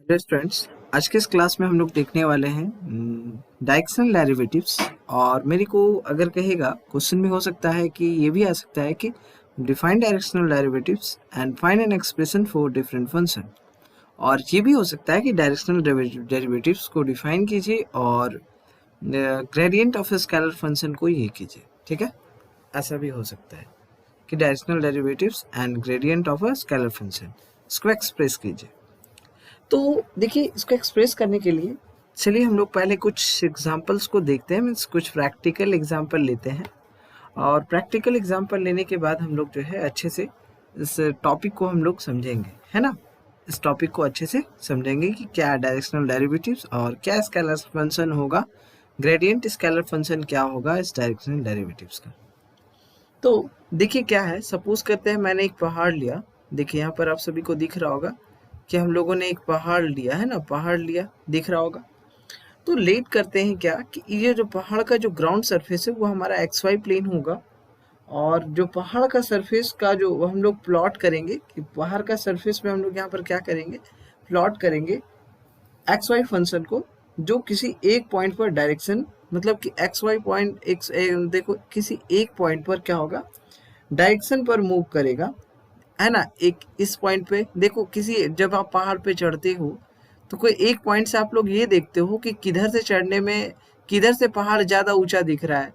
Hello students, आज के इस क्लास में हम लोग देखने वाले हैं डायरेक्शनल डेरिवेटिव्स। और मेरे को अगर कहेगा क्वेश्चन भी हो सकता है कि ये भी आ सकता है कि define directional derivatives and find an expression for different function. और ये भी हो सकता है कि डायरेक्शनल डेरिवेटिव्स को डिफाइन कीजिए और ग्रेडियंट ऑफ स्केलर फंक्शन को ये कीजिए। ठीक है, ऐसा भी हो सकता है कि directional derivatives and gradient of a scalar function इसको एक्सप्रेस कीजिए। तो देखिए, इसको एक्सप्रेस करने के लिए चलिए हम लोग पहले कुछ एग्जांपल्स को देखते हैं, मीन्स कुछ प्रैक्टिकल एग्जांपल लेते हैं। और प्रैक्टिकल एग्जांपल लेने के बाद हम लोग जो है अच्छे से इस टॉपिक को हम लोग समझेंगे, है ना। इस टॉपिक को अच्छे से समझेंगे कि क्या डायरेक्शनल डेरिवेटिव्स और क्या स्केलर फंक्शन होगा, ग्रेडियंट स्केलर फंक्शन क्या होगा इस डायरेक्शनल डेरिवेटिव्स का। तो देखिए क्या है, सपोज करते हैं मैंने एक पहाड़ लिया। देखिए यहाँ पर आप सभी को दिख रहा होगा कि हम लोगों ने एक पहाड़ लिया है ना, पहाड़ लिया, दिख रहा होगा। तो लेट करते हैं क्या कि ये जो पहाड़ का जो ग्राउंड सरफेस है वो हमारा एक्स वाई प्लेन होगा। और जो पहाड़ का सरफेस का जो हम लोग प्लॉट करेंगे कि पहाड़ का सरफेस में हम लोग यहाँ पर क्या करेंगे, प्लॉट करेंगे एक्स वाई फंक्शन को, जो किसी एक पॉइंट पर डायरेक्शन, मतलब कि एक्स वाई पॉइंट एक्स, देखो किसी एक पॉइंट पर क्या होगा, डायरेक्शन पर मूव करेगा, है ना। एक इस पॉइंट पे देखो, किसी जब आप पहाड़ पे चढ़ते हो तो कोई एक पॉइंट से आप लोग ये देखते हो कि किधर से चढ़ने में, किधर से पहाड़ ज़्यादा ऊंचा दिख रहा है,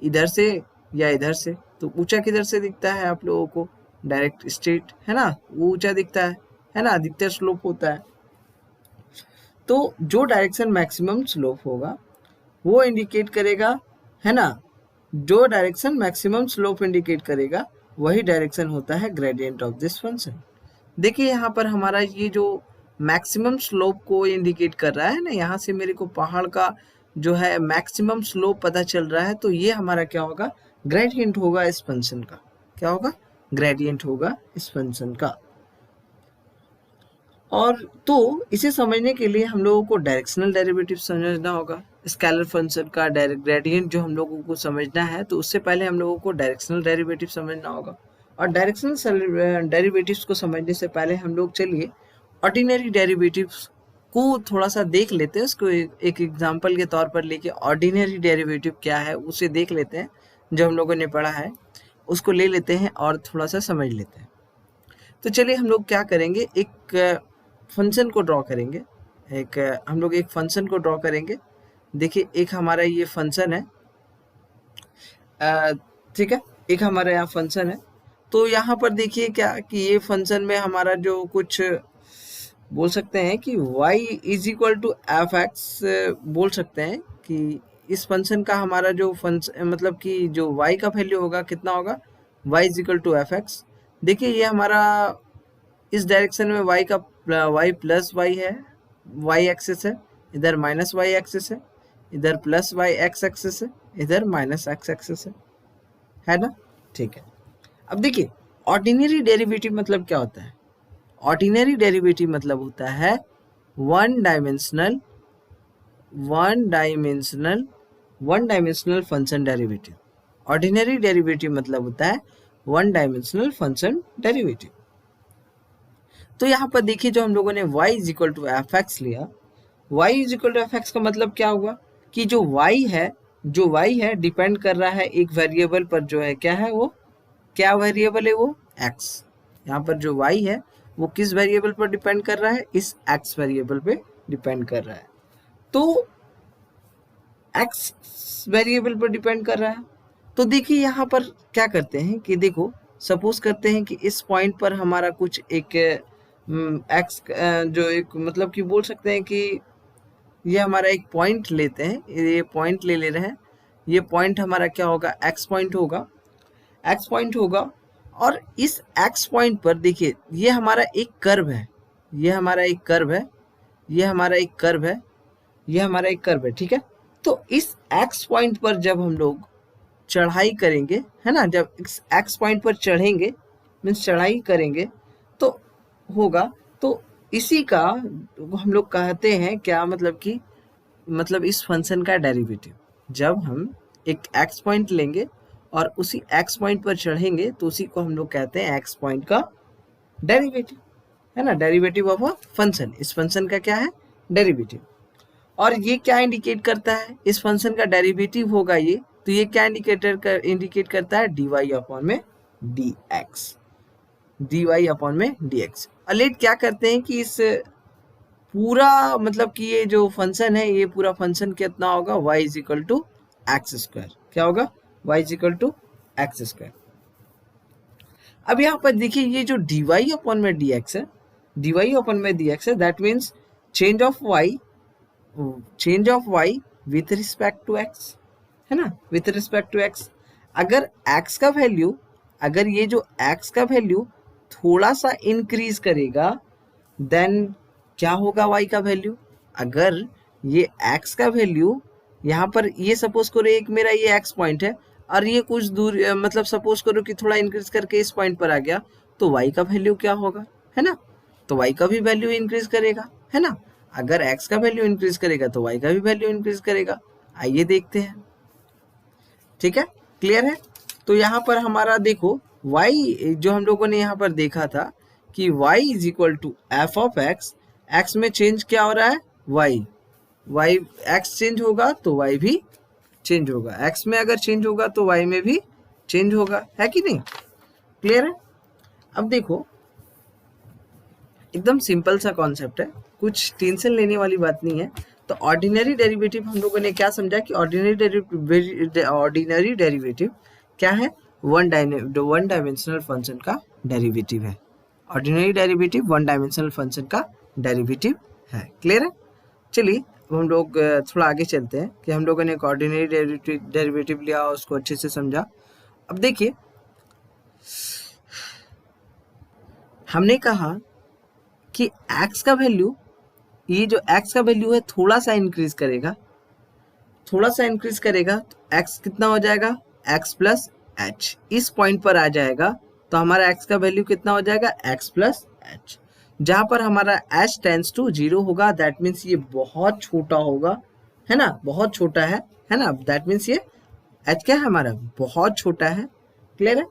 इधर से या इधर से। तो ऊंचा किधर से दिखता है आप लोगों को, डायरेक्ट स्ट्रेट, है ना, वो ऊंचा दिखता है ना, अधिकतर स्लोप होता है। तो जो डायरेक्शन मैक्सिमम स्लोप होगा वो इंडिकेट करेगा, है ना, जो डायरेक्शन मैक्सिमम स्लोप इंडिकेट करेगा वही डायरेक्शन होता है ग्रेडियंट ऑफ दिस फंक्शन। देखिए यहाँ पर हमारा ये जो मैक्सिमम स्लोप को इंडिकेट कर रहा है ना, यहाँ से मेरे को पहाड़ का जो है मैक्सिमम स्लोप पता चल रहा है, तो ये हमारा क्या होगा, ग्रेडियंट होगा इस फंक्शन का। क्या होगा, ग्रेडियंट होगा इस फंक्शन का। और तो इसे समझने के लिए हम लोगों को डायरेक्शनल डेरिवेटिव समझना होगा। स्केलर फंक्शन का डायरेक्ट ग्रेडियंट जो हम लोगों को समझना है, तो उससे पहले हम लोगों को डायरेक्शनल डेरिवेटिव समझना होगा। और डायरेक्शनल डेरिवेटिव्स को समझने से पहले हम लोग चलिए ऑर्डिनरी डेरिवेटिव्स को थोड़ा सा देख लेते हैं। उसको एक एग्जाम्पल के तौर पर लेके ऑर्डिनरी डेरिवेटिव क्या है उसे देख लेते हैं, जो हम लोगों ने पढ़ा है उसको ले लेते हैं और थोड़ा सा समझ लेते हैं। तो चलिए हम लोग क्या करेंगे, एक फंक्शन को ड्रॉ करेंगे। हम लोग एक फंक्शन को ड्रॉ करेंगे। देखिए एक हमारा ये फंक्शन है, ठीक है, एक हमारा यहाँ फंक्शन है। तो यहाँ पर देखिए क्या कि ये फंक्शन में हमारा जो कुछ बोल सकते हैं कि y is equal to f x, बोल सकते हैं कि इस फंक्शन का हमारा जो फंक्शन, मतलब कि जो y का वैल्यू होगा कितना होगा, y is equal to f x. देखिए ये हमारा इस डायरेक्शन में y का y प्लस वाई है, y एक्सिस है, इधर माइनस y एक्सिस है, इधर प्लस y एक्स एक्सिस है, इधर माइनस x एक्सिस है ना। ठीक है, अब देखिए ऑर्डिनरी डेरिवेटिव मतलब क्या होता है। ऑर्डिनरी डेरिवेटिव मतलब होता है one dimensional function derivative. Ordinary derivative मतलब होता है वन डायमेंशनल फंक्शन डेरिवेटिव। तो यहाँ पर देखिए जो हम लोगों ने y is equal to f x लिया, y is equal to f x का मतलब क्या हुआ कि जो y है डिपेंड कर रहा है एक वेरिएबल पर, जो है क्या है, वो क्या वेरिएबल है, वो x। यहाँ पर जो y है वो किस वेरिएबल पर डिपेंड कर रहा है, इस x वेरिएबल पे डिपेंड कर रहा है। तो x वेरिएबल पर डिपेंड कर रहा है। तो देखिए यहाँ पर क्या करते हैं कि देखो, सपोज करते हैं कि इस पॉइंट पर हमारा कुछ एक x, जो एक मतलब कि बोल सकते हैं कि ये हमारा एक पॉइंट लेते हैं, ये पॉइंट ले रहे हैं। ये पॉइंट हमारा क्या होगा, x पॉइंट होगा। और इस x पॉइंट पर देखिए ये हमारा एक कर्व है, ये हमारा एक कर्व है, ठीक है। तो इस x पॉइंट पर जब हम लोग चढ़ाई करेंगे, है ना, जब इस x पॉइंट पर चढ़ेंगे, मीन्स चढ़ाई करेंगे तो होगा, तो इसी का हम लोग कहते हैं क्या, मतलब कि मतलब इस फंक्शन का डेरिवेटिव। जब हम एक x पॉइंट लेंगे और उसी x पॉइंट पर चढ़ेंगे तो उसी को हम लोग कहते हैं x पॉइंट का डेरिवेटिव। है ना, डेरिवेटिव ऑफ अ फंक्शन, इस फंक्शन का क्या है, डेरिवेटिव। और ये क्या इंडिकेट करता है, इस फंक्शन का डेरिवेटिव होगा ये, तो ये क्या इंडिकेट करता है, dy अपॉन में dx, dy अपॉन में dx। लेट क्या करते हैं कि इस पूरा मतलब कि ये जो फंक्शन है, ये पूरा फंक्शन कितना होगा, y is equal to x square, क्या होगा, y is equal to x square. अब यहाँ पर देखिए ये जो dy अपॉन में dx है, dy अपॉन में dx है, that means change of y with respect to x, है ना, विथ रिस्पेक्ट टू x। अगर x का वैल्यू, अगर ये जो x का वैल्यू थोड़ा सा इंक्रीज करेगा, देन क्या होगा y का वैल्यू। अगर ये x का वैल्यू यहाँ पर, ये सपोज करो एक मेरा ये x पॉइंट है और ये कुछ दूर मतलब सपोज करो कि थोड़ा इंक्रीज करके इस पॉइंट पर आ गया, तो y का वैल्यू क्या होगा, है ना, तो y का भी वैल्यू इंक्रीज करेगा, है ना। अगर x का वैल्यू इंक्रीज करेगा तो y का भी वैल्यू इंक्रीज करेगा। आइए देखते हैं, ठीक है, क्लियर है। तो यहाँ पर हमारा देखो y जो हम लोगों ने यहाँ पर देखा था कि y is equal to f of x, x में चेंज क्या हो रहा है, y x चेंज होगा तो y भी चेंज होगा, x में अगर चेंज होगा तो y में भी चेंज होगा, है कि नहीं, क्लियर है। अब देखो एकदम सिंपल सा कॉन्सेप्ट है, कुछ टेंशन लेने वाली बात नहीं है। तो ऑर्डिनरी डेरिवेटिव हम लोगों ने क्या समझा कि ऑर्डिनरी डेरिवेटिव क्या है, वन डायमेंशनल फंक्शन का डेरिवेटिव है। Ordinary derivative one dimensional function का डेरिवेटिव है, क्लियर है। चलिए अब हम लोग थोड़ा आगे चलते हैं कि हम लोगों ने एक ऑर्डिनरी डेरिवेटिव लिया, उसको अच्छे से समझा। अब देखिए हमने कहा कि x का वैल्यू, ये जो x का वैल्यू है थोड़ा सा इंक्रीज करेगा, थोड़ा सा इंक्रीज करेगा तो x कितना हो जाएगा, x प्लस एच, इस पॉइंट पर आ जाएगा तो हमारा x का वैल्यू कितना हो जाएगा, x प्लस एच। जहां पर हमारा h टेंस टू 0 होगा, दैट मीन्स ये बहुत छोटा होगा, है ना, बहुत छोटा है ना, दैट मीन्स ये h क्या है हमारा, बहुत छोटा है, क्लियर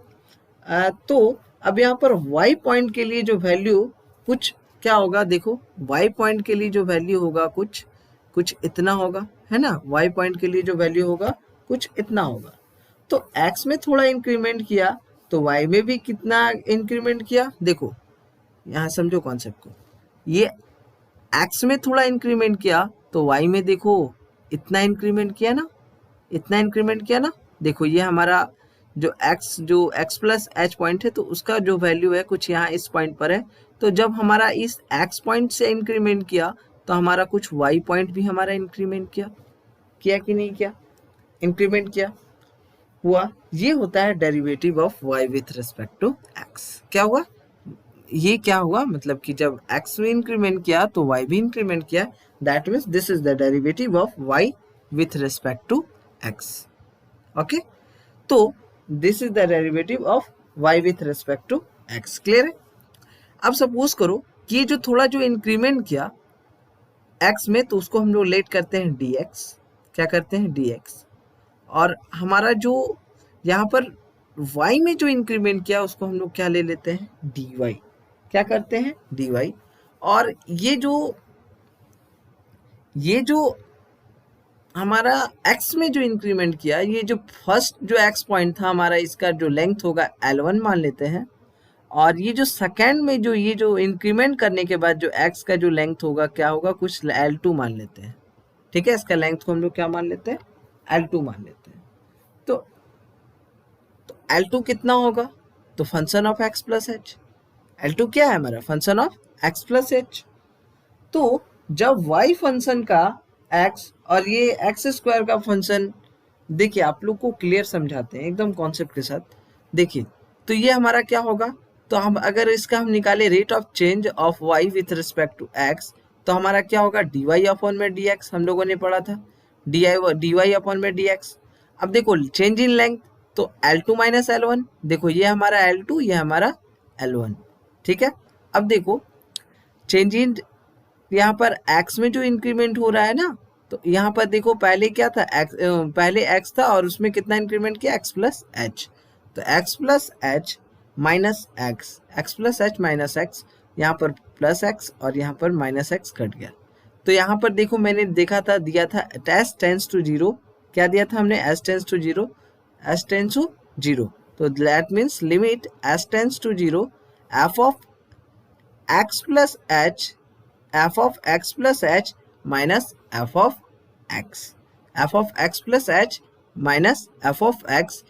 है। तो अब यहाँ पर y पॉइंट के लिए जो वैल्यू कुछ क्या होगा, देखो y पॉइंट के लिए जो वैल्यू होगा कुछ इतना होगा, है ना, y पॉइंट के लिए जो वैल्यू होगा कुछ इतना होगा। तो x में थोड़ा इंक्रीमेंट किया तो y में भी कितना इंक्रीमेंट किया, देखो यहाँ समझो कॉन्सेप्ट को, ये x में थोड़ा इंक्रीमेंट किया तो y में देखो इतना इंक्रीमेंट किया ना, इतना इंक्रीमेंट किया ना। देखो ये हमारा जो x प्लस एच पॉइंट है तो उसका जो वैल्यू है कुछ यहाँ इस पॉइंट पर है, तो जब हमारा इस x पॉइंट से इंक्रीमेंट किया तो हमारा कुछ y पॉइंट भी हमारा इंक्रीमेंट किया कि नहीं किया, इंक्रीमेंट किया हुआ। ये होता है derivative of y with respect to x। क्या हुआ, ये क्या हुआ, मतलब कि जब x में इंक्रीमेंट किया तो y भी इंक्रीमेंट किया, that means this is the derivative of y with respect to x। Okay, तो this is the derivative of y with respect to x, clear है। अब सपोज करो कि ये जो थोड़ा जो इंक्रीमेंट किया x में, तो उसको हम लोग लेट करते हैं dx, क्या करते हैं dx, और हमारा जो यहाँ पर y में जो इंक्रीमेंट किया उसको हम लोग क्या ले लेते हैं, dy, क्या करते हैं dy। और ये जो हमारा x में जो इंक्रीमेंट किया, ये जो फर्स्ट जो x पॉइंट था हमारा, इसका जो लेंथ होगा L1 मान लेते हैं, और ये जो सेकेंड में जो ये जो इंक्रीमेंट करने के बाद जो x का जो लेंथ होगा क्या होगा, कुछ L2 मान लेते हैं, ठीक है, इसका लेंथ को हम लोग क्या मान लेते हैं, L2 मान लेते हैं। तो L2 कितना होगा, तो function of x plus H, L2 क्या है हमारा, function of x plus H. तो जब y फंक्शन का x और ये x स्क्वायर का फंक्शन, देखिए आप लोग को क्लियर समझाते हैं एकदम कॉन्सेप्ट के साथ, देखिए तो ये हमारा क्या होगा, तो हम अगर इसका हम निकाले rate of change of y with respect to x, तो हमारा क्या होगा, dy अपॉन में dx, हम लोगों ने पढ़ा था dy अपॉन में dx। अब देखो चेंज इन लेंथ, तो L2 माइनस L1, देखो ये हमारा L2, ये हमारा L1, ठीक है। अब देखो चेंज इन, यहाँ पर x में जो इंक्रीमेंट हो रहा है ना, तो यहाँ पर देखो पहले क्या था, पहले x था और उसमें कितना इंक्रीमेंट किया, x प्लस एच, तो x plus h minus x, x plus h minus x, यहाँ पर प्लस एक्स और यहाँ पर माइनस एक्स कट गया। तो यहाँ पर देखो मैंने देखा था, दिया था एस टेंस टू जीरो, क्या दिया था हमने, s tends to zero, s tends to zero. तो that means limit s tends to zero f of x plus h, f of x plus h minus f of x, f of x plus h minus f of x,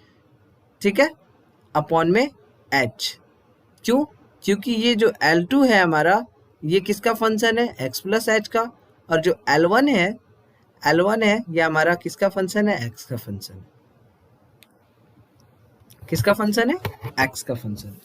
ठीक है, upon में H. क्यों? क्योंकि ये जो L2 है हमारा, ये किसका फंक्शन है, x प्लस एच का, और जो L1 है, L1 है ये हमारा किसका फंक्शन है, x का फंक्शन है। किसका फंक्शन है, x का फंक्शन है।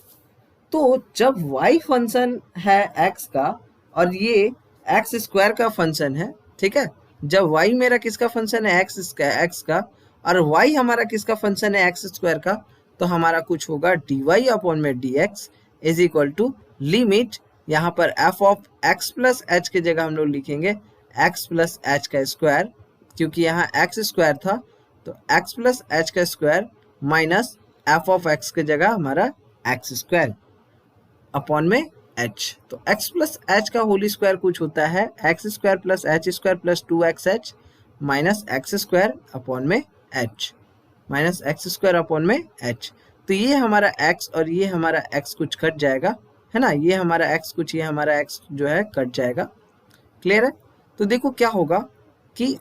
तो जब y फंक्शन है x का और ये x स्क्वायर का फंक्शन है, ठीक है, जब y मेरा किसका फंक्शन है, x का, और y हमारा किसका फंक्शन है, x स्क्वायर का, तो हमारा कुछ होगा dy अपॉन में dx is equal to limit, यहाँ पर f of x plus h की जगह हम लोग लिखेंगे x प्लस एच का स्क्वायर, क्योंकि यहाँ x स्क्वायर था, तो x प्लस एच का square minus f of x की जगह हमारा x स्क्वायर अपॉन में h। तो x प्लस एच का होली स्क्वायर कुछ होता है x square plus h square plus 2xh minus x square upon में h, minus x square upon में h। तो ये हमारा x और ये हमारा x कुछ कट जाएगा, है ना, ये हमारा x कुछ, ये हमारा x जो है कट जाएगा। क्लियर है? तो देखो क्या होगा कि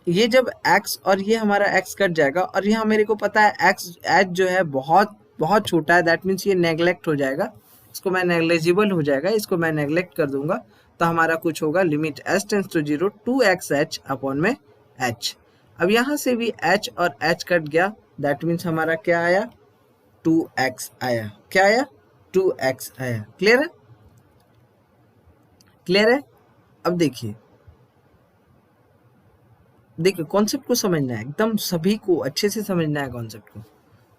ये जब x और ये हमारा x कट जाएगा, और यहाँ मेरे को पता है x h जो है बहुत बहुत छोटा है, दैट मीन्स ये नेग्लेक्ट हो जाएगा, इसको मैं नेग्लेजिबल हो जाएगा, इसको मैं नेग्लेक्ट कर दूंगा। तो हमारा कुछ होगा limit s tends to zero 2xh upon में h। अब यहाँ से भी h और h कट गया, दैट मीन्स हमारा क्या आया, 2x आया। क्या आया, 2x आया। क्लियर है? क्लियर है? अब देखिए, देखिए कॉन्सेप्ट को समझना है, एकदम सभी को अच्छे से समझना है कॉन्सेप्ट को।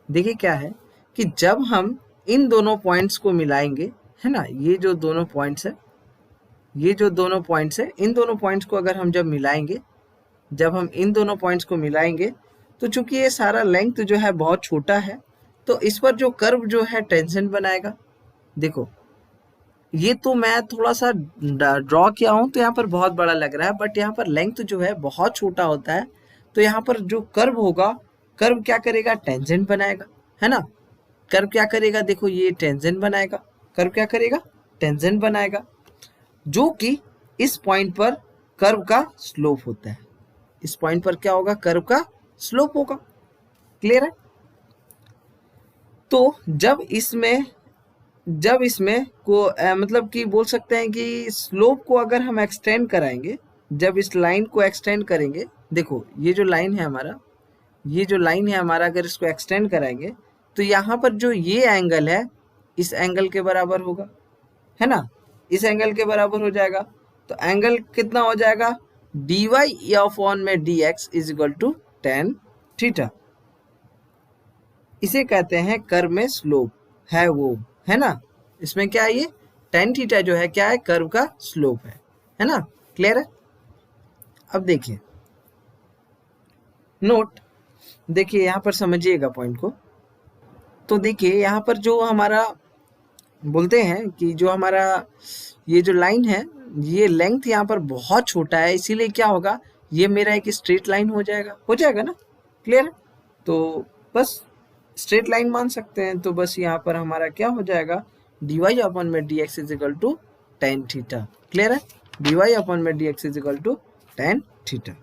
देखिए क्या है कि जब हम इन दोनों पॉइंट्स को मिलाएंगे, है ना, ये जो दोनों पॉइंट्स है, ये जो दोनों पॉइंट्स है, इन दोनों पॉइंट्स को अगर हम जब मिलाएंगे, जब हम इन दोनों पॉइंट्स को मिलाएंगे, तो चूंकि ये सारा लेंथ जो है बहुत छोटा है, तो इस पर जो कर्व जो है टेंजेंट बनाएगा। देखो ये तो मैं थोड़ा सा ड्रॉ किया हूं तो यहाँ पर बहुत बड़ा लग रहा है, बट यहाँ पर लेंथ जो है बहुत छोटा होता है, तो यहाँ पर जो कर्व होगा, कर्व क्या करेगा, टेंजेंट बनाएगा, है ना। कर्व क्या करेगा, देखो ये टेंजेंट बनाएगा, कर्व क्या करेगा, टेंजेंट बनाएगा, जो कि इस पॉइंट पर कर्व का स्लोप होता है। इस पॉइंट पर क्या होगा, कर्व का स्लोप होगा। क्लियर है? तो जब इसमें को मतलब कि बोल सकते हैं कि स्लोप को अगर हम एक्सटेंड कराएंगे, जब इस लाइन को एक्सटेंड करेंगे, देखो ये जो लाइन है हमारा, ये जो लाइन है हमारा, अगर इसको एक्सटेंड कराएंगे तो यहाँ पर जो ये एंगल है इस एंगल के बराबर होगा, है ना, इस एंगल के बराबर हो जाएगा। तो एंगल कितना हो जाएगा, dy अपॉन में dx is equal to tan theta. इसे कहते हैं कर्व में स्लोप है वो, है ना। इसमें क्या है, ये tan थीटा जो है क्या है, कर्व का स्लोप है ना। क्लियर है? अब देखिए नोट, देखिए यहाँ पर समझिएगा पॉइंट को। तो देखिए यहाँ पर जो हमारा बोलते हैं कि जो हमारा ये जो लाइन है, ये लेंथ यहाँ पर बहुत छोटा है, इसीलिए क्या होगा, ये मेरा एक स्ट्रेट लाइन हो जाएगा ना। क्लियर है? तो बस स्ट्रेट लाइन मान सकते हैं। तो बस यहाँ पर हमारा क्या हो जाएगा, dy अपॉन में dx is equal to tan theta. Clear है? dy अपॉन में dx is equal to tan theta.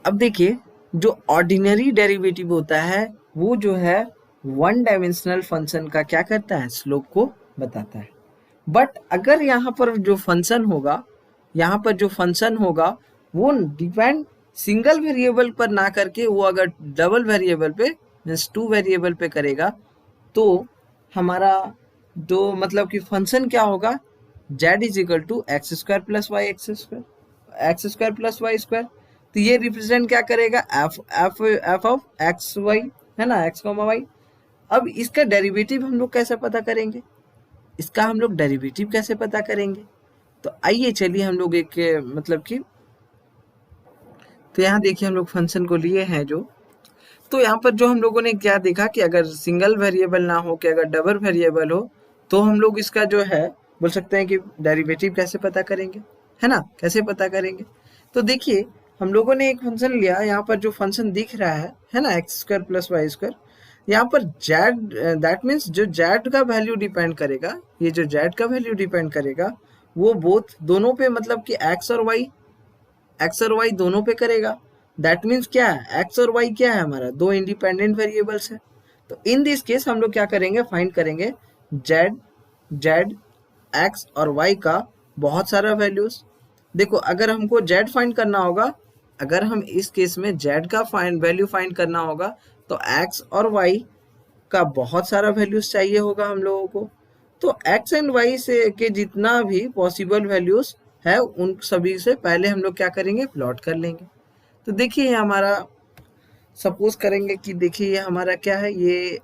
अब देखिए जो ऑर्डिनरी डेरिवेटिव होता है वो जो है वन डायमेंशनल फंक्शन का क्या करता है, स्लोप को बताता है। बट अगर यहाँ पर जो फंक्शन होगा, यहाँ पर जो फंक्शन होगा वो डिपेंड सिंगल वेरिएबल पर ना करके वो अगर डबल वेरिएबल पे मीन्स 2 वेरिएबल पे करेगा, तो हमारा जो मतलब कि फंक्शन क्या होगा, z is equal to x square plus y x square plus Y square. तो ये रिप्रेजेंट क्या करेगा, एफ ऑफ एक्स वाई, है ना, एक्स कॉमा वाई। अब इसका डेरिवेटिव हम लोग कैसे पता करेंगे, इसका हम लोग डेरिवेटिव कैसे पता करेंगे, तो आइए चलिए हम लोग एक मतलब कि, तो यहाँ देखिए हम लोग फंक्शन को लिए हैं जो, तो यहाँ पर जो हम लोगों ने क्या देखा कि अगर सिंगल वेरिएबल ना हो कि अगर डबल वेरिएबल हो तो हम लोग इसका जो है बोल सकते हैं कि डेरिवेटिव कैसे पता करेंगे, है ना, कैसे पता करेंगे। तो देखिए हम लोगों ने एक फंक्शन लिया, यहाँ पर जो फंक्शन दिख रहा है ना, X square plus Y square, यहाँ पर जेड, दैट मीन्स जो जेड का वैल्यू डिपेंड करेगा, ये जो जेड का वैल्यू डिपेंड करेगा वो बोथ दोनों पे, मतलब कि एक्स और वाई दोनों पे करेगा। दैट मीन्स क्या है, एक्स और वाई क्या है हमारा, दो इंडिपेंडेंट वेरिएबल्स है। तो इन दिस केस हम लोग क्या करेंगे, फाइंड करेंगे जेड एक्स और वाई का बहुत सारा वैल्यूज। देखो अगर हमको जेड फाइंड करना होगा, अगर हम इस केस में जेड का वैल्यू फाइंड करना होगा तो एक्स और वाई का बहुत सारा वैल्यूज चाहिए होगा हम लोगों को। तो एक्स एंड वाई से के जितना भी पॉसिबल वैल्यूज है उन सभी से पहले हम लोग क्या करेंगे, प्लॉट कर लेंगे। तो देखिए हमारा, सपोज करेंगे कि देखिए ये हमारा क्या है, ये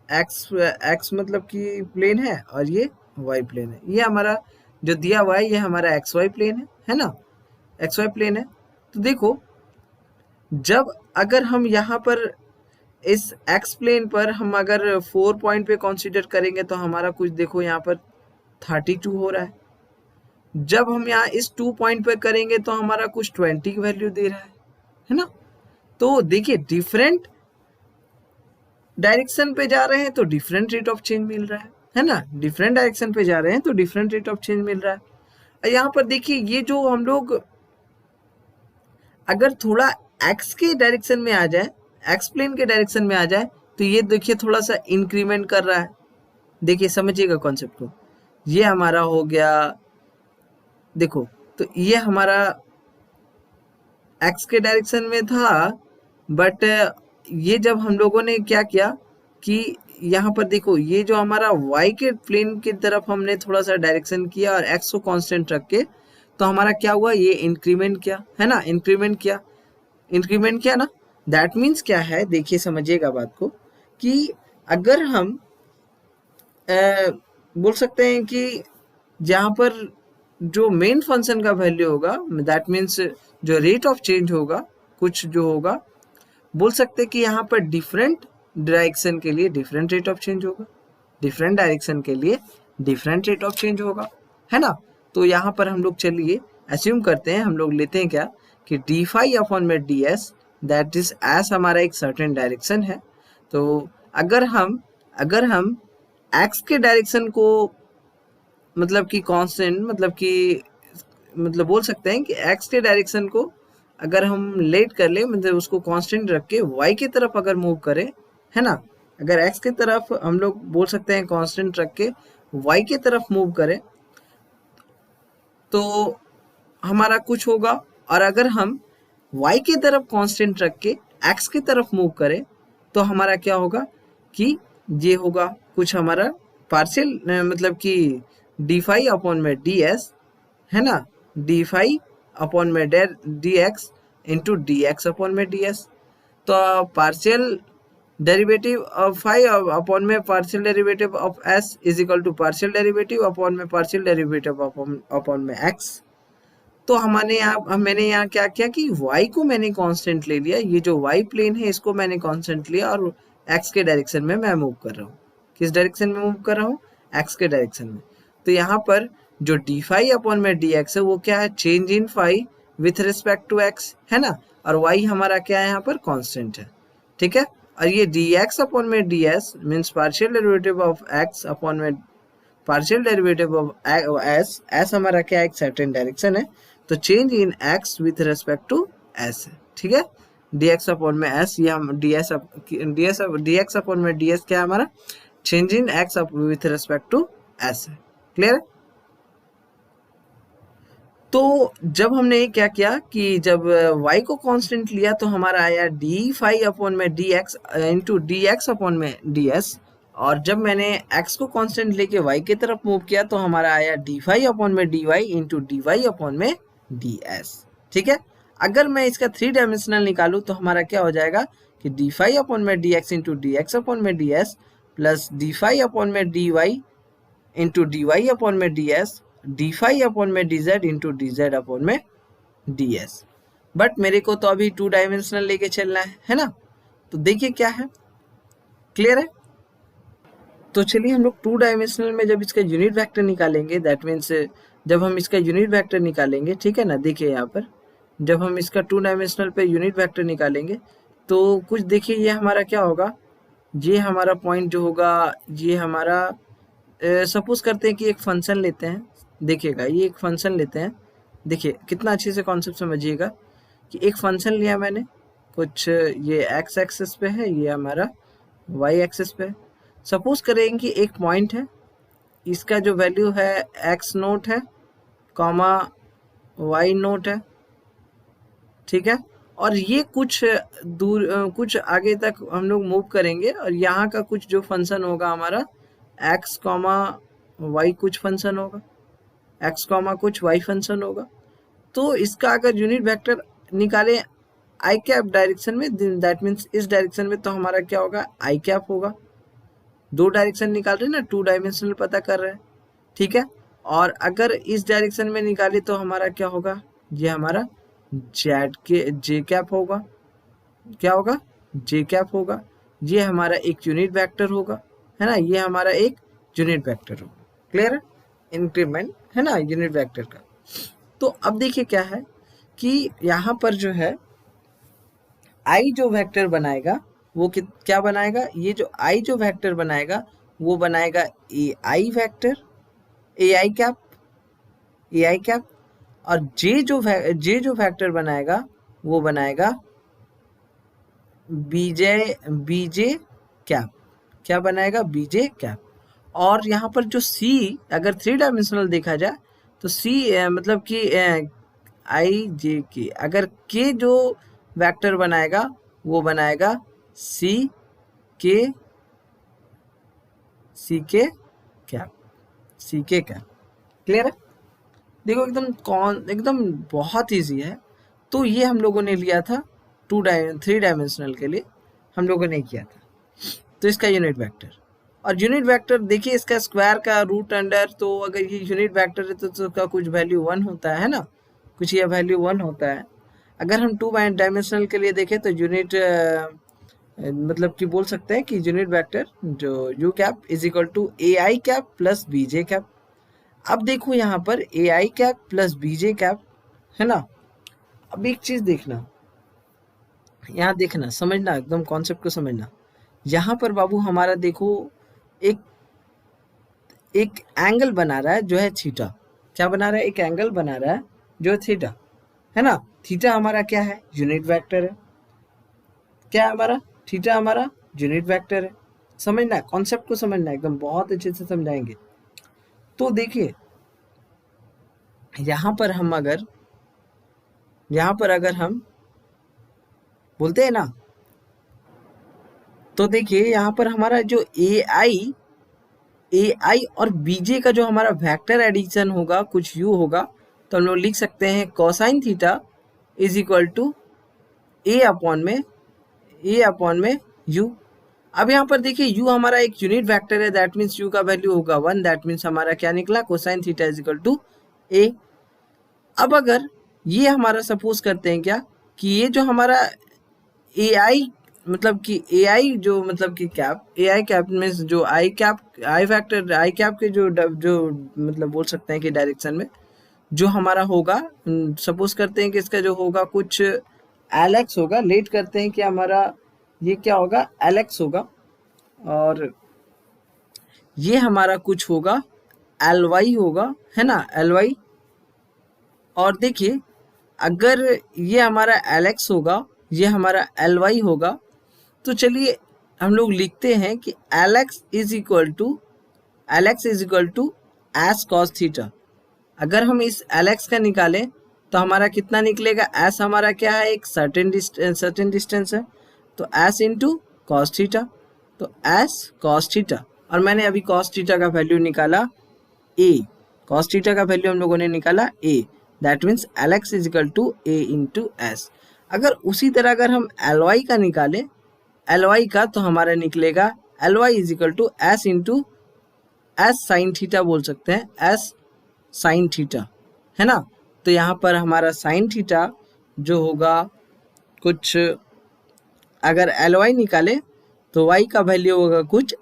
एक्स मतलब कि प्लेन है और ये वाई प्लेन है। ये हमारा जो दिया हुआ है ये हमारा एक्स वाई प्लेन है ना, एक्स वाई प्लेन है। तो देखो जब अगर हम यहाँ पर इस एक्स प्लेन पर हम अगर 4 पॉइंट पे कंसीडर करेंगे तो हमारा कुछ देखो यहाँ पर 32 हो रहा है। जब हम यहाँ इस 2 पॉइंट पे करेंगे तो हमारा कुछ 20 की वैल्यू दे रहा है ना। तो देखिए डिफरेंट डायरेक्शन पे जा रहे हैं तो डिफरेंट रेट ऑफ चेंज मिल रहा है ना, डिफरेंट डायरेक्शन पे जा रहे हैं तो डिफरेंट रेट ऑफ चेंज मिल रहा है। और यहाँ पर देखिए ये जो हम लोग अगर थोड़ा एक्स के डायरेक्शन में आ जाए, एक्स प्लेन के डायरेक्शन में आ जाए तो ये देखिए थोड़ा सा इंक्रीमेंट कर रहा है। देखिए समझिएगा कॉन्सेप्ट को, ये हमारा हो गया, देखो तो ये हमारा एक्स के डायरेक्शन में था, बट ये जब हम लोगों ने क्या किया कि यहाँ पर देखो ये जो हमारा वाई के प्लेन की तरफ हमने थोड़ा सा डायरेक्शन किया और एक्स को कांस्टेंट रख के, तो हमारा क्या हुआ, ये इंक्रीमेंट किया है ना, इंक्रीमेंट किया ना। दैट मीन्स क्या है, देखिए समझिएगा बात को, कि अगर हम बोल सकते हैं कि जहाँ पर जो मेन फंक्शन का वैल्यू होगा, दैट मीन्स जो रेट ऑफ चेंज होगा, कुछ जो होगा, बोल सकते हैं कि यहाँ पर डिफरेंट डायरेक्शन के लिए डिफरेंट रेट ऑफ चेंज होगा, डिफरेंट डायरेक्शन के लिए डिफरेंट रेट ऑफ चेंज होगा, है ना। तो यहाँ पर हम लोग चलिए एज्यूम करते हैं, हम लोग लेते हैं क्या कि डी फाई अपॉन में D S, that is S हमारा एक सर्टेन डायरेक्शन है। तो अगर हम एक्स के डायरेक्शन को मतलब कि कांस्टेंट, मतलब बोल सकते हैं कि एक्स के डायरेक्शन को अगर हम लेट कर ले, मतलब उसको कांस्टेंट रख के वाई की तरफ अगर मूव करें, है ना, अगर एक्स की तरफ हम लोग बोल सकते हैं कांस्टेंट रख के वाई की तरफ मूव करें तो हमारा कुछ होगा, और अगर हम y की तरफ कांस्टेंट रख के x की तरफ मूव करें तो हमारा क्या होगा कि ये होगा कुछ हमारा पार्शियल, मतलब कि डी फाई अपॉन में डी एस, है ना, डी फाई अपॉन में d x into d x upon में डी एस। तो partial derivative of phi upon में partial derivative of s is equal to partial derivative upon में partial derivative upon में x. तो मैंने यहाँ क्या किया कि y को मैंने कांस्टेंट ले लिया, ये जो y प्लेन है इसको मैंने कांस्टेंट लिया और x के डायरेक्शन में मैं मूव कर रहा हूँ। किस डायरेक्शन में मूव कर रहा हूँ, x के डायरेक्शन में। तो यहाँ पर जो डी फाई अपॉन में डी एक्स है वो क्या है, change in phi with respect to x, है ना, और y हमारा क्या है यहाँ पर कांस्टेंट है, ठीक है। और ये डी एक्स अपॉन में D s means partial derivative of x upon में पार्शियल डेरिवेटिव ऑफ एस हमारा क्या है, एक सर्टेन डायरेक्शन है, तो change in x with respect to s है, ठीक है। dx अपॉन में s, ये हम dx अपॉन में ds क्या है हमारा, change in x with respect to s है, क्लियर है। तो जब हमने ये क्या किया कि जब y को कांस्टेंट लिया तो हमारा आया डी फाई अपॉन में d x into d x upon में डी एस, और जब मैंने x को कांस्टेंट लेके y की तरफ मूव किया तो हमारा आया डी फाई अपॉन में d y into d Y upon में डी एस, ठीक है। अगर मैं इसका 3 डायमेंशनल निकालूं तो हमारा क्या हो जाएगा कि डी फाई अपॉन में d x into d x upon में D s plus d phi upon में d y into d Y upon में D S, D phi upon में d z into d Z upon में D s. But मेरे को तो अभी 2 dimensional लेके चलना है ना। तो देखिए क्या है, क्लियर है। तो चलिए हम लोग टू डायमेंशनल में जब इसका यूनिट वेक्टर निकालेंगे, दैट मीन्स जब हम इसका यूनिट वेक्टर निकालेंगे, ठीक है ना, देखिए यहाँ पर जब हम इसका टू डायमेंशनल पे यूनिट वेक्टर निकालेंगे तो कुछ देखिए ये हमारा क्या होगा, ये हमारा पॉइंट जो होगा, ये हमारा सपोज करते हैं कि एक फंक्शन लेते हैं, देखिएगा ये एक फंक्शन लेते हैं, देखिए कितना अच्छे से कॉन्सेप्ट समझिएगा कि एक फंक्शन लिया मैंने, कुछ ये एक्स एक्सिस पे है, ये हमारा वाई एक्सिस पे है। सपोज करें कि एक पॉइंट है, इसका जो वैल्यू है एक्स नोट है, कॉमा वाई नोट है, ठीक है, और ये कुछ दूर कुछ आगे तक हम लोग मूव करेंगे और यहाँ का कुछ जो फंक्शन होगा हमारा एक्स कॉमा वाई कुछ फंक्शन होगा, एक्स कॉमा कुछ वाई फंक्शन होगा। तो इसका अगर यूनिट वेक्टर निकालें आई कैप डायरेक्शन में, दैट मीन्स इस डायरेक्शन में, तो हमारा क्या होगा, आई कैप होगा। दो डायरेक्शन निकाल रहे हैं ना, टू डायमेंशनल पता कर रहे हैं, ठीक है। और अगर इस डायरेक्शन में निकाले तो हमारा क्या होगा, ये हमारा जेड के जे कैप होगा, क्या होगा, जे कैप होगा। ये हमारा एक यूनिट वेक्टर होगा, है ना, ये हमारा एक यूनिट वेक्टर होगा। क्लियर है, इंक्रीमेंट है ना यूनिट वेक्टर का। तो अब देखिए क्या है कि यहाँ पर जो है आई जो वेक्टर बनाएगा वो क्या बनाएगा, ये जो आई जो वेक्टर बनाएगा वो बनाएगा ए आई वेक्टर, ए आई कैप, ए आई कैप। और जे जो वेक्टर बनाएगा वो बनाएगा बीजे, बीजे कैप, क्या बनाएगा, बीजे कैप। और यहाँ पर जो सी अगर थ्री डायमेंशनल देखा जाए तो सी मतलब कि आई जे के, अगर के जो वेक्टर बनाएगा वो बनाएगा सी के, सी के कैप, सी के कैप। क्लियर है, देखो एकदम बहुत इजी है। तो ये हम लोगों ने लिया था थ्री डायमेंशनल के लिए हम लोगों ने किया था, तो इसका यूनिट वेक्टर। और यूनिट वेक्टर देखिए इसका स्क्वायर का रूट अंडर, तो अगर ये यूनिट वेक्टर है तो उसका कुछ वैल्यू 1 होता है ना, कुछ ये वैल्यू 1 होता है। अगर हम टू डायमेंशनल के लिए देखें तो यूनिट मतलब कि बोल सकते हैं कि यूनिट वेक्टर जो u cap is equal to a I cap plus B J cap. अब देखो यहाँ पर a I cap plus B J cap, है ना। अब एक चीज देखना, यहाँ देखना, समझना, एकदम कॉन्सेप्ट को समझना। यहाँ पर बाबू हमारा देखो एक एक एंगल बना रहा है जो है थीटा, क्या बना रहा है, एक एंगल बना रहा है जो है थीटा, है ना। थीटा हमारा क्या है, यूनिट वेक्टर है, क्या है हमारा, थीटा हमारा यूनिट वेक्टर है। समझना, कॉन्सेप्ट को समझना, एकदम बहुत अच्छे से समझाएंगे। तो देखिए यहाँ पर हम अगर हम बोलते हैं ना, तो देखिए यहाँ पर हमारा जो ए आई और बीजे का जो हमारा वेक्टर एडिशन होगा कुछ यू होगा, तो हम लोग लिख सकते हैं cosine theta is equal to a upon में यू। अब यहाँ पर देखिए यू हमारा एक यूनिट वेक्टर है, दैट मीन्स यू का वैल्यू होगा 1, दैट मीन्स हमारा क्या निकला, cosine theta is equal to a. अब अगर ये हमारा सपोज करते हैं क्या कि ये जो हमारा ए आई मतलब कि ए आई जो मतलब कि कैप, ए आई कैप में जो i cap, i factor i cap के जो मतलब बोल सकते हैं कि डायरेक्शन में जो हमारा होगा, सपोज करते हैं कि इसका जो होगा कुछ एलेक्स होगा, लेट करते हैं कि हमारा ये क्या होगा, एलेक्स होगा, और ये हमारा कुछ होगा एल वाई होगा, है ना, एल वाई। और देखिए अगर ये हमारा एलेक्स होगा, ये हमारा एल वाई होगा, तो चलिए हम लोग लिखते हैं कि l x is equal to s cos theta. अगर हम इस एलेक्स का निकालें तो हमारा कितना निकलेगा, एस हमारा क्या है, एक सर्टेन डिस्टेंस है, तो एस इंटू कॉस थीटा, तो एस कॉस थीटा। और मैंने अभी कॉस थीटा का वैल्यू निकाला ए, कॉस थीटा का वैल्यू हम लोगों ने निकाला a, that means l x is equal to a into s. अगर उसी तरह अगर हम एल वाई का निकालें, एल वाई का, तो हमारा निकलेगा l y is equal to s into s sine theta, बोल सकते हैं एस साइन थीटा, है ना। तो यहाँ पर हमारा साइन थीटा जो होगा कुछ, अगर एल वाई निकाले तो वाई का वैल्यू होगा कुछ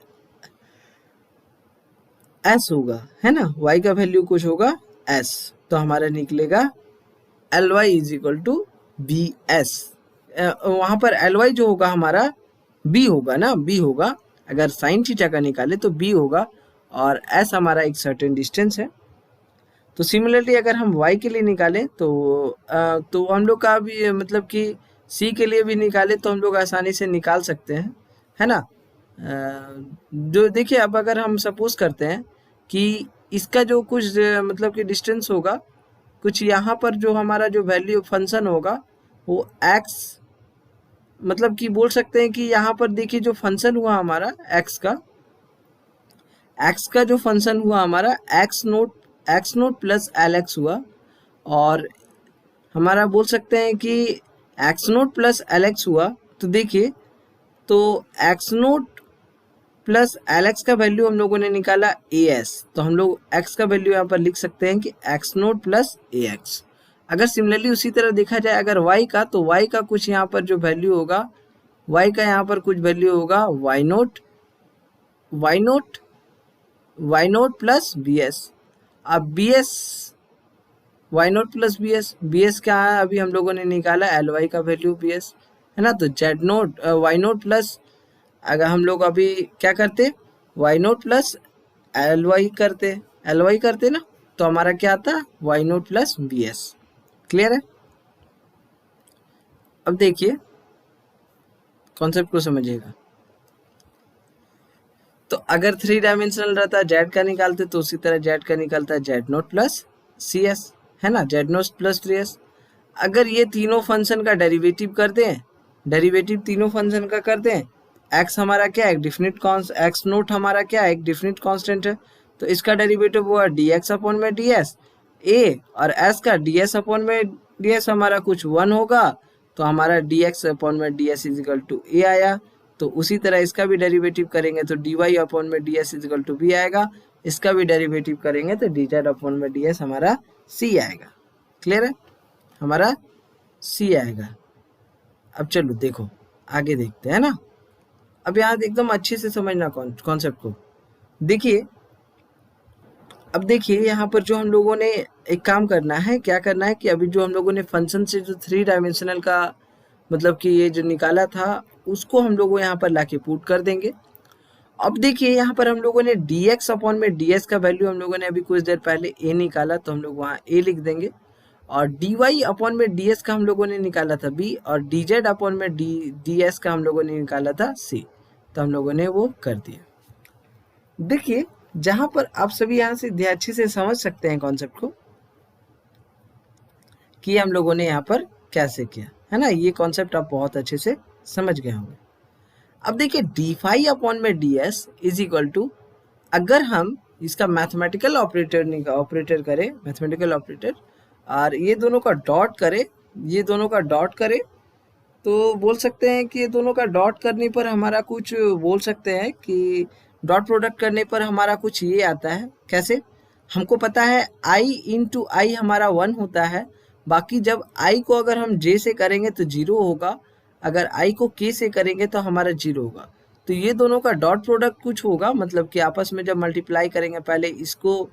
एस होगा, है ना, y का वैल्यू कुछ होगा एस, तो हमारा निकलेगा l y is equal to b s. वहां पर एल वाई जो होगा हमारा बी होगा ना, बी होगा, अगर साइन थीटा का निकाले तो बी होगा, और एस हमारा एक सर्टेन डिस्टेंस है। तो सिमिलरली अगर हम y के लिए निकालें तो हम लोग का भी मतलब कि c के लिए भी निकाले तो हम लोग आसानी से निकाल सकते हैं, है ना। जो देखिए, अब अगर हम सपोज करते हैं कि इसका जो कुछ मतलब कि डिस्टेंस होगा, कुछ यहाँ पर जो हमारा जो वैल्यू फंक्शन होगा वो x, मतलब कि बोल सकते हैं कि यहाँ पर देखिए जो फंक्शन हुआ हमारा x का जो फंक्शन हुआ हमारा x note plus L x हुआ, और हमारा बोल सकते हैं कि x note plus L x हुआ। तो देखिए, तो x note plus L x का वैल्यू हम लोगों ने निकाला ए एस, तो हम लोग एक्स का वैल्यू यहाँ पर लिख सकते हैं कि एक्स नोट प्लस ए एक्स। अगर सिमिलरली उसी तरह देखा जाए अगर वाई का, तो वाई का कुछ यहाँ पर जो वैल्यू होगा, वाई का यहाँ पर कुछ वैल्यू होगा y naught plus b s. अब b s, y naught plus b s क्या है, अभी हम लोगों ने निकाला एल वाई का वैल्यू बी एस, है ना। तो z naught y naught plus, अगर हम लोग अभी क्या करते, y naught plus l y करते ना, तो हमारा क्या आता, y naught plus b s. Clear है। अब देखिए कॉन्सेप्ट को समझिएगा। तो अगर 3 डायमेंशनल रहता जेड का निकालते, तो उसी तरह जेड का निकलता है z naught plus c s, है ना, जेड नोट प्लस 3s। अगर ये तीनों फंक्शन का डेरिवेटिव करते हैं, डेरिवेटिव तीनों फंक्शन का करते हैं, एक्स हमारा क्या है, एक डिफिनिट कॉन्स्ट, एक्स नोट हमारा क्या है, एक डिफिनिट कांस्टेंट है, तो इसका डेरिवेटिव हुआ डी एक्स अपॉन में डी एस ए, और एस का डी एस अपॉन में डी एस हमारा कुछ 1 होगा, तो हमारा डी एक्स अपॉन में D S is equal to A आया। तो उसी तरह इसका भी डेरिवेटिव करेंगे तो डी वाई अपॉन में D S is equal to B आएगा, इसका भी डेरिवेटिव करेंगे तो डी जेड अपॉन में डी एस हमारा सी आएगा। क्लियर है, हमारा सी आएगा। अब चलो देखो आगे देखते हैं ना। अब यहाँ एकदम अच्छे से समझना कॉन्सेप्ट को। देखिए, अब देखिए यहाँ पर जो हम लोगों ने एक काम करना है, क्या करना है कि अभी जो हम लोगों ने फंक्शन से जो 3 डायमेंशनल का मतलब कि ये जो निकाला था, उसको हम लोगों यहाँ पर लाके पुट कर देंगे। अब देखिए यहाँ पर हम लोगों ने dx अपॉन में ds का वैल्यू हम लोगों ने अभी कुछ देर पहले a निकाला, तो हम लोग वहाँ a लिख देंगे, और dy अपॉन में ds का हम लोगों ने निकाला था b, और dz अपॉन में ds का हम लोगों ने निकाला था c, तो हम लोगों ने वो कर दिया। देखिए जहाँ पर आप सभी यहाँ से अच्छे से समझ सकते हैं कॉन्सेप्ट को कि हम लोगों ने यहाँ पर कैसे किया, है ना, ये कॉन्सेप्ट आप बहुत अच्छे से समझ गए होंगे। अब देखिए डी फाई अपॉन में D S is equal to, अगर हम इसका मैथमेटिकल ऑपरेटर करें, मैथमेटिकल ऑपरेटर, और ये दोनों का डॉट करें, ये दोनों का डॉट करें, तो बोल सकते हैं कि ये दोनों का डॉट करने पर हमारा कुछ, बोल सकते हैं कि डॉट प्रोडक्ट करने पर हमारा कुछ ये आता है। कैसे, हमको पता है i इंटू आई हमारा 1 होता है, बाकी जब i को अगर हम j से करेंगे तो 0 होगा, अगर i को k से करेंगे तो हमारा 0 होगा। तो ये दोनों का डॉट प्रोडक्ट कुछ होगा, मतलब कि आपस में जब मल्टीप्लाई करेंगे, पहले इसको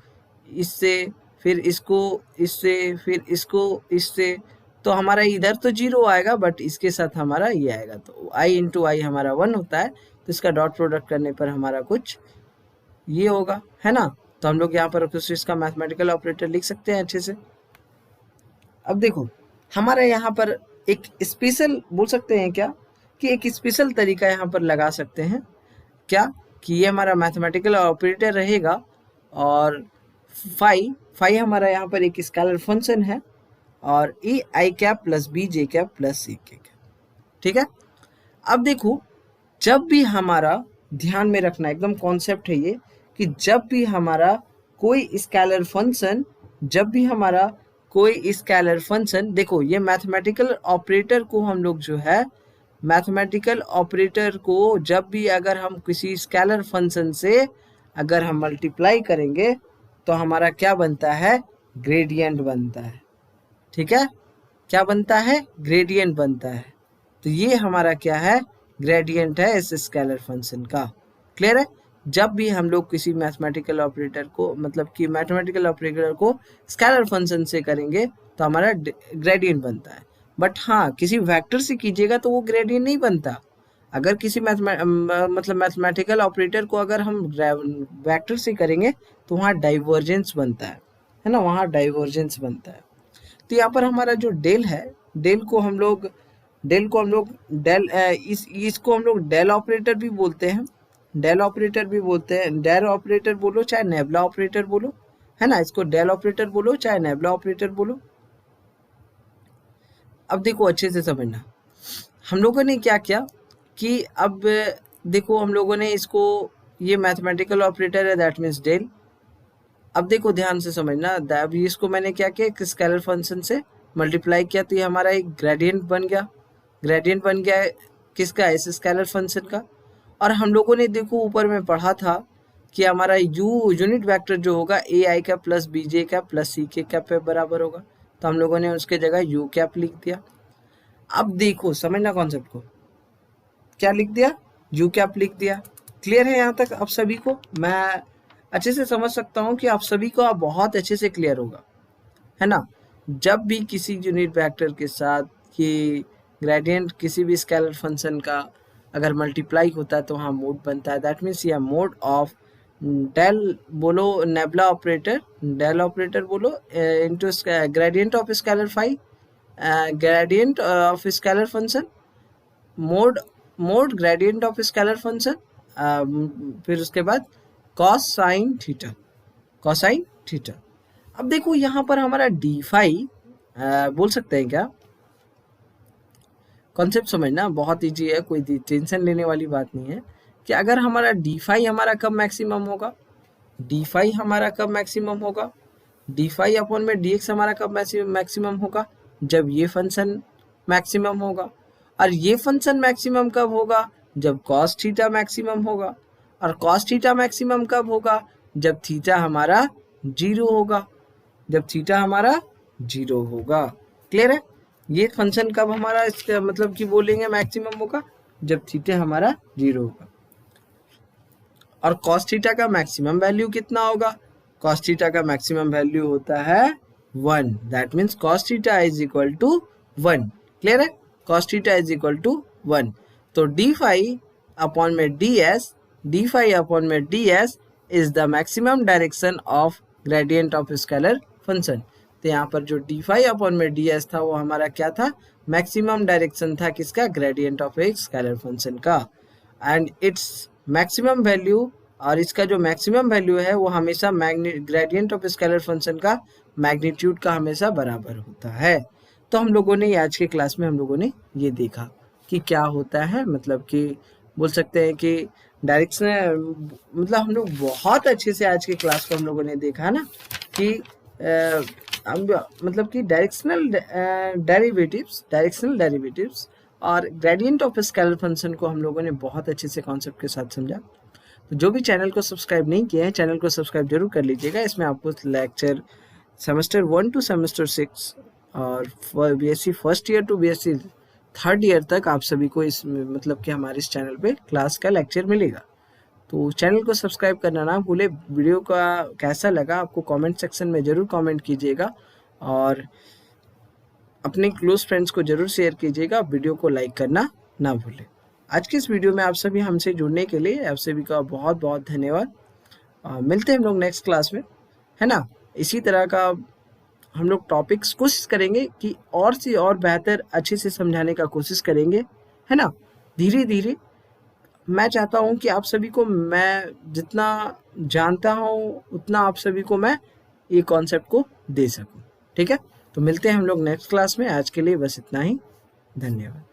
इससे, फिर इसको इससे, फिर इसको इससे, तो हमारा इधर तो 0 आएगा, बट इसके साथ हमारा ये आएगा, तो i इंटू आई हमारा 1 होता है, तो इसका डॉट प्रोडक्ट करने पर हमारा कुछ ये होगा, है ना। तो हम लोग यहाँ पर इसका मैथमेटिकल ऑपरेटर लिख सकते हैं अच्छे से। अब देखो हमारा यहाँ पर एक स्पेशल, बोल सकते हैं क्या कि एक स्पेशल तरीका यहाँ पर लगा सकते हैं, क्या कि ये हमारा मैथमेटिकल ऑपरेटर रहेगा, और फाई हमारा यहाँ पर एक स्केलर फंक्शन है, और A I cap plus B J cap plus C K cap, ठीक है। अब देखो, जब भी हमारा, ध्यान में रखना एकदम कॉन्सेप्ट है ये, कि जब भी हमारा कोई स्केलर फंक्शन, जब भी हमारा कोई स्केलर फंक्शन, देखो ये मैथमेटिकल ऑपरेटर को हम लोग जो है, मैथमेटिकल ऑपरेटर को जब भी अगर हम किसी स्केलर फंक्शन से अगर हम मल्टीप्लाई करेंगे तो हमारा क्या बनता है, ग्रेडियंट बनता है, ठीक है। क्या बनता है, ग्रेडियंट बनता है। तो ये हमारा क्या है, ग्रेडियंट है इस स्केलर फंक्शन का। क्लियर है, जब भी हम लोग किसी मैथमेटिकल ऑपरेटर को मतलब कि मैथमेटिकल ऑपरेटर को स्केलर फंक्शन से करेंगे तो हमारा ग्रेडियंट बनता है। बट हाँ, किसी वेक्टर से कीजिएगा तो वो ग्रेडियंट नहीं बनता। अगर किसी मतलब मैथमेटिकल ऑपरेटर को अगर हम वेक्टर से करेंगे तो वहाँ डाइवर्जेंस बनता है ना, वहाँ डाइवर्जेंस बनता है। तो यहाँ पर हमारा जो डेल है, डेल को हम लोग इसको हम लोग डेल ऑपरेटर भी बोलते हैं, डेल ऑपरेटर भी बोलते हैं। डेल ऑपरेटर बोलो चाहे नेबुला ऑपरेटर बोलो, है ना, इसको डेल ऑपरेटर बोलो चाहे नेबुला ऑपरेटर बोलो। अब देखो अच्छे से समझना, हम लोगों ने क्या किया कि अब देखो हम लोगों ने इसको, ये मैथमेटिकल ऑपरेटर है दैट मीन्स डेल। अब देखो ध्यान से समझना, अभी इसको मैंने क्या किया, एक स्केलर फंक्शन से मल्टीप्लाई किया तो ये हमारा एक ग्रेडियंट बन गया। ग्रेडियंट बन गया है किसका, इस स्केलर फंक्शन का। और हम लोगों ने देखो ऊपर में पढ़ा था कि हमारा यूनिट वेक्टर जो होगा A I cap plus B J cap plus C K cap पे बराबर होगा, तो हम लोगों ने उसके जगह यू कैप लिख दिया। अब देखो समझना कॉन्सेप्ट को, क्या लिख दिया, यू कैप लिख दिया। क्लियर है यहाँ तक आप सभी को? मैं अच्छे से समझ सकता हूँ कि आप सभी को आप बहुत अच्छे से क्लियर होगा, है ना। जब भी किसी यूनिट वेक्टर के साथ ये ग्रेडियंट किसी भी स्केलर फंक्शन का अगर मल्टीप्लाई होता है तो वहाँ मोड बनता है। दैट मीन्स यह मोड ऑफ डेल बोलो नेबुला ऑपरेटर, डेल ऑपरेटर बोलो into gradient of scalar phi, gradient of scalar function, mod gradient of scalar function, फिर उसके बाद cos sine theta, cosine theta. अब देखो यहाँ पर हमारा डी फाई बोल सकते हैं क्या, कॉन्सेप्ट समझना बहुत ईजी है, कोई टेंशन लेने वाली बात नहीं है कि अगर हमारा डी फाई हमारा कब मैक्सिमम होगा, डी फाई हमारा कब मैक्सिमम होगा, डी फाई अपॉन में डी एक्स हमारा कब मैक्सिमम होगा, जब ये फंक्शन मैक्सिमम होगा। और ये फंक्शन मैक्सिमम कब होगा, जब कॉस थीटा मैक्सिमम होगा। और कॉस थीटा मैक्सिमम कब होगा, जब थीटा हमारा 0 होगा, जब थीटा हमारा 0 होगा। क्लियर है? ये फंक्शन कब हमारा इसका मतलब कि बोलेंगे मैक्सिमम होगा, जब थीटा हमारा 0 होगा। और कॉस थीटा का मैक्सिमम वैल्यू कितना होगा, कॉस थीटा का मैक्सिमम वैल्यू होता है 1, that means cos theta is equal to 1। Clear है? Cos theta is equal to 1। तो डी फाई अपॉन में D S, D phi upon में D S is the maximum direction of gradient of scalar function. तो यहाँ पर जो D phi upon में D S था वो हमारा क्या था, मैक्सिमम डायरेक्शन था किसका, ग्रेडियंट ऑफ एक स्केलर फंक्शन का। एंड इट्स मैक्सिमम वैल्यू, और इसका जो मैक्सिमम वैल्यू है वो हमेशा ग्रेडियंट ऑफ स्केलर फंक्शन का मैग्नीट्यूड का हमेशा बराबर होता है। तो हम लोगों ने आज के क्लास में हम लोगों ने ये देखा कि क्या होता है, मतलब कि बोल सकते हैं कि डायरेक्शन, मतलब हम लोग बहुत अच्छे से आज के क्लास को हम लोगों ने देखा ना कि मतलब कि डायरेक्शनल डेरिवेटिव्स और ग्रेडियंट ऑफ स्केलर फंक्शन को हम लोगों ने बहुत अच्छे से कॉन्सेप्ट के साथ समझा। तो जो भी चैनल को सब्सक्राइब नहीं किए हैं, चैनल को सब्सक्राइब जरूर कर लीजिएगा। इसमें आपको लेक्चर सेमेस्टर 1 टू सेमेस्टर 6 और BSc first year to BSc third year तक आप सभी को इस मतलब कि हमारे इस चैनल पे क्लास का लेक्चर मिलेगा। तो चैनल को सब्सक्राइब करना ना भूले। वीडियो का कैसा लगा आपको कमेंट सेक्शन में ज़रूर कमेंट कीजिएगा और अपने क्लोज फ्रेंड्स को ज़रूर शेयर कीजिएगा। वीडियो को लाइक करना ना भूलें। आज के इस वीडियो में आप सभी हमसे जुड़ने के लिए आप सभी का बहुत बहुत धन्यवाद। मिलते हैं हम लोग नेक्स्ट क्लास में, है ना। इसी तरह का हम लोग टॉपिक्स कोशिश करेंगे कि और से और बेहतर अच्छे से समझाने का कोशिश करेंगे, है ना। धीरे धीरे मैं चाहता हूँ कि आप सभी को मैं जितना जानता हूँ उतना आप सभी को मैं ये कॉन्सेप्ट को दे सकूँ, ठीक है। तो मिलते हैं हम लोग नेक्स्ट क्लास में। आज के लिए बस इतना ही, धन्यवाद।